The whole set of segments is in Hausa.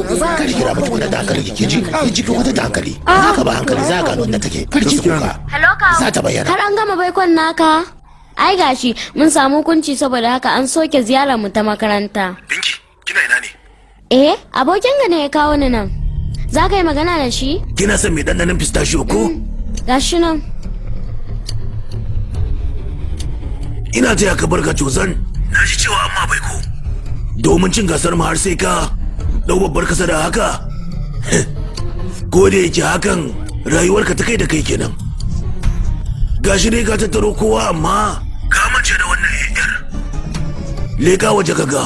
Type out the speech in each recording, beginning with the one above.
kar kira mata wani da hankali ki ji wata da hankali haka ba hankali za ka nuna take kar ki kuka za ta bayyana har an gama baikon naka ai gashi mun samu hukunci saboda haka an soke ziyarar mu ta makaranta. Dinki kina ina ne? Abokin ga ne ya kawo ni nan. Za ka yi magana da shi? Kina son mai dandanin pistachio ko? Gashi nan. Ina taya ka barka cozan. Na ji cewa amma bai ko. Domin cin gasar mu har sai ka dau babbar kasa da haka. Ko da yake hakan rayuwarka ta kai da kai kenan. Gashi dai ka tattaro kowa amma ka mace da wannan yar. Leka waje kaga.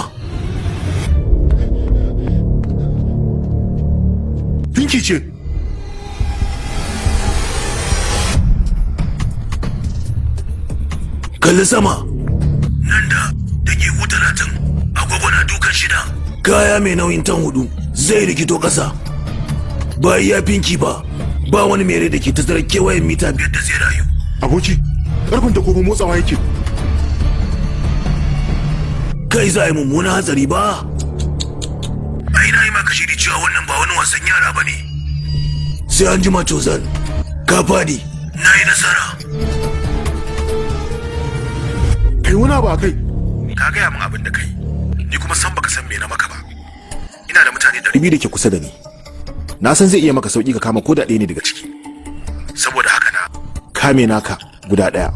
Pinky ce. Kalli sama. Nan da daƙiƙu 30 agogo na dukan 6. Kaya mai nauyin tan 4 zai rikito ƙasa. Ba iya Pinky ba. Ba wani mere da ke tazarar kewayen mita 5 da zai rayu. Aboki, karfin da kofin motsawa yake. Kai za a yi mummunan hatsari ba? Ai na yi maka shiri cewa wannan ba wani wasan yara ba ne. Sai an jima cozan, ka fadi, na yi nasara. Kai wani abu a kai. Ka gaya min abin da kai, ni kuma san baka san me na maka ba. Ina da mutane 200 da ke kusa da ni. Na san zai iya maka sauki ka kama ko da ɗaya ne daga ciki. Saboda haka na kame naka guda 1.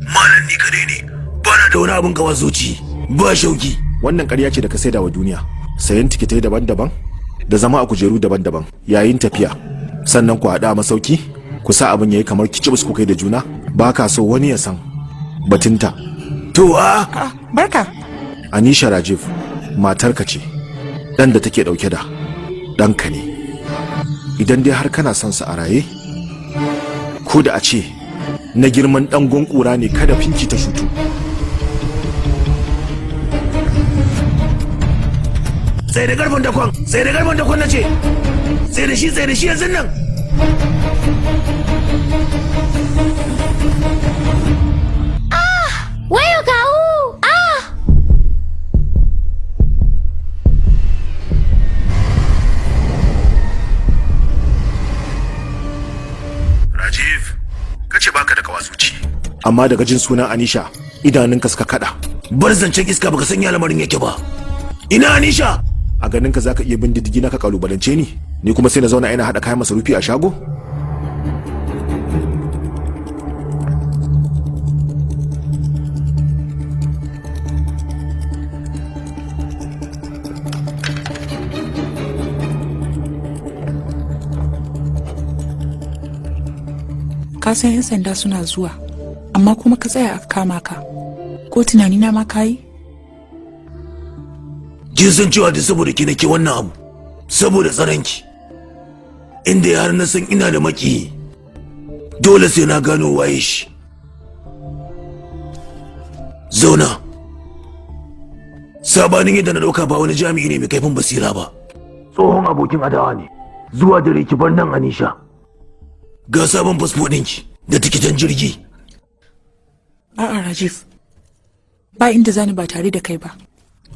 Malam ni kadai ne, ba na da wani abin gawa zuci, ba shauki. Wannan ƙarya ce da ka saida wa duniya. Sayan tikitai daban-daban, da zama a kujeru daban-daban, yayin tafiya. Sannan ku haɗa masauki, ku sa abin yayi kamar kicibus ku kai da juna, ba ka so wani ya san batunta. To barka. Anisha Rajiv, matarka ce, ɗan da take ɗauke da, ɗanka ne. Idan dai har kana son sa a raye, ko da a ce na girman dangon kura ne kada Pinky ta shutu. Sai da garban dakon na ce, sai da shi yanzu nan. Wayo kawo! Kace baka da kawazuci. Amma daga jin sunan Anisha, idanunka suka kada. Bar zancen iska baka sanya lamarin yake ba. Ina Anisha? A ganinka zaka iya bin diddigi na ka kalubalance ni kuma sai na zauna ina hada kayan masarufi a shago? Ka san 'yan sanda suna zuwa, amma kuma ka tsaya a kama ka. Ko tunani na ma ka yi? Kin san cewa da saboda ki nake wannan abu, saboda tsaronki. Inda har na san ina da maki, dole sai na gano waye shi. Zauna. Sabanin yadda na dauka ba wani jami'i ne mai kaifin basira ba. Tsohon abokin adawa ne. Zuwa dare ki bar nan Anisha. Ga sabon fasfo ɗinki da tikitan jirgi. A'a Rajiv, ba inda zani ba tare da kai ba.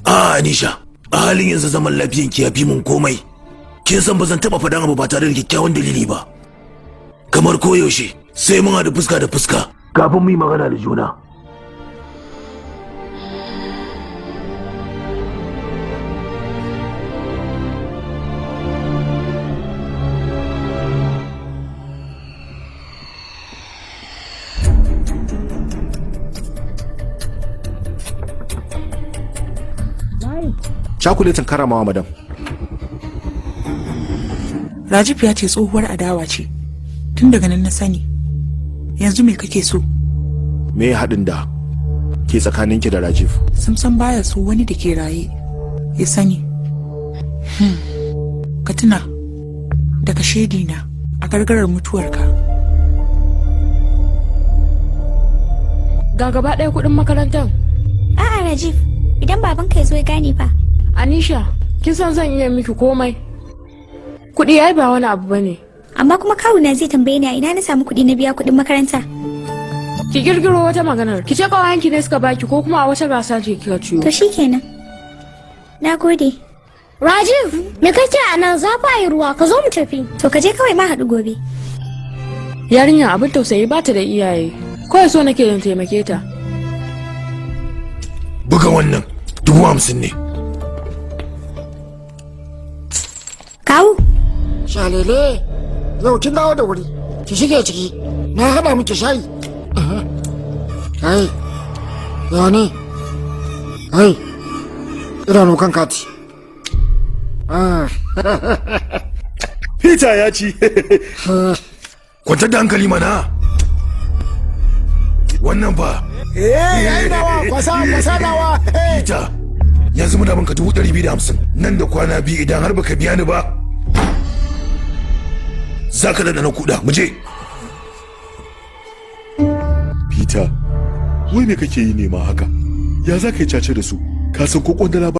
Anisha, a halin yanzu zaman lafiyanki ya fi mun komai. Kin san ba zan taɓa faɗan abu ba tare da kyakkyawan dalili ba. Kamar koyaushe sai mun haɗu fuska da fuska kafin mu yi magana da juna. Cakuletin karamawa madam. Rajiv ya ce tsohuwar adawa ce. Tun daga nan na sani. Yanzu me kake so? Me haɗin da ke tsakaninki da Rajiv? Samson baya so wani da ke raye ya sani. Ka tuna daga na a gargarar mutuwarka. Ga gaba ɗaya kuɗin makarantar. A'a Rajiv, idan babanka ya zo ya gane fa. Anisha, kin san zan iya miki komai. Kuɗi ai ba wani abu bane. Amma kuma kawuna zai tambaye ni a ina na samu kuɗi na biya kuɗin makaranta. Ki girgiro wata maganar. Ki ce kawayenki ne suka baki ko kuma a wata gasa ce kika ciyo. To shikenan. Na gode. Rajiv, me kake a nan za fa yi ruwa ka zo mu tafi. To ka je kawai ma haɗu gobe. Yarinya abin tausayi ba ta da iyaye. Kawai so nake don taimake ta. Buga wannan 50,000 ne. Kawu. Shalele, yau kin dawo da wuri. Ki shige ciki. Na haɗa miki shayi. Kai, ya ne? Kai, idanu kan kati. Peter ya ci. Kwantar da hankali mana. Wannan ba. Yayi nawa, kwasa nawa. Peter, yanzu muna banka 250 nan da kwana biyu idan har baka biya ni ba. Za ka da na kuɗa, mu je. Peter, wai me kake yi nema haka? Ya za ka yi cace da su? Ka san ko kwandala ba?